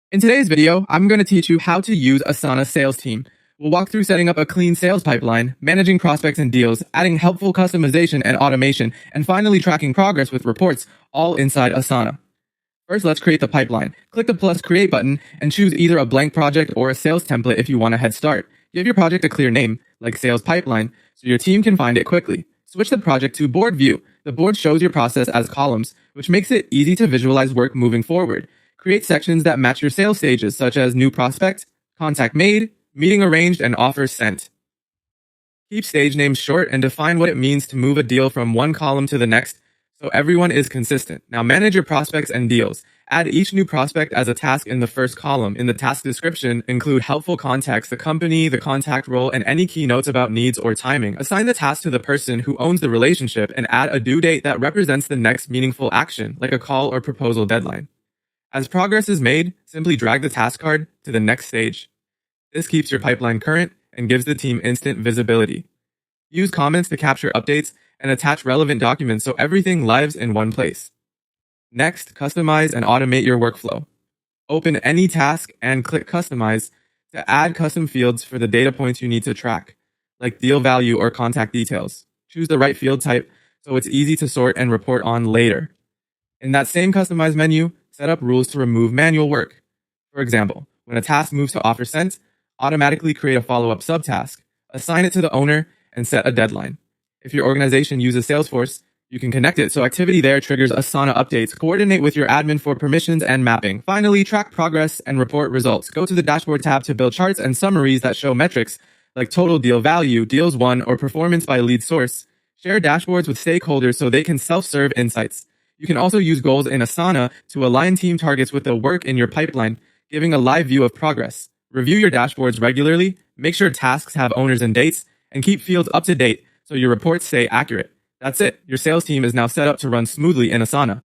In today's video, I'm going to teach you how to use Asana Sales Team. We'll walk through setting up a clean sales pipeline, managing prospects and deals, adding helpful customization and automation, and finally tracking progress with reports, all inside Asana. First, let's create the pipeline. Click the plus create button and choose either a blank project or a sales template if you want a head start. Give your project a clear name, like sales pipeline, so your team can find it quickly. Switch the project to board view. The board shows your process as columns, which makes it easy to visualize work moving forward. Create sections that match your sales stages, such as new prospect, contact made, meeting arranged, and offer sent. Keep stage names short and define what it means to move a deal from one column to the next so everyone is consistent. Now manage your prospects and deals. Add each new prospect as a task in the first column. In the task description, include helpful context, the company, the contact role, and any key notes about needs or timing. Assign the task to the person who owns the relationship and add a due date that represents the next meaningful action, like a call or proposal deadline. As progress is made, simply drag the task card to the next stage. This keeps your pipeline current and gives the team instant visibility. Use comments to capture updates and attach relevant documents so everything lives in one place. Next, customize and automate your workflow. Open any task and click Customize to add custom fields for the data points you need to track, like deal value or contact details. Choose the right field type so it's easy to sort and report on later. In that same Customize menu, set up rules to remove manual work. For example, when a task moves to offer sent, automatically create a follow-up subtask, assign it to the owner, and set a deadline. If your organization uses Salesforce, you can connect it so activity there triggers Asana updates. Coordinate with your admin for permissions and mapping. Finally, track progress and report results. Go to the Dashboard tab to build charts and summaries that show metrics like total deal value, deals won, or performance by lead source. Share dashboards with stakeholders so they can self-serve insights. You can also use goals in Asana to align team targets with the work in your pipeline, giving a live view of progress. Review your dashboards regularly, make sure tasks have owners and dates, and keep fields up to date so your reports stay accurate. That's it. Your sales team is now set up to run smoothly in Asana.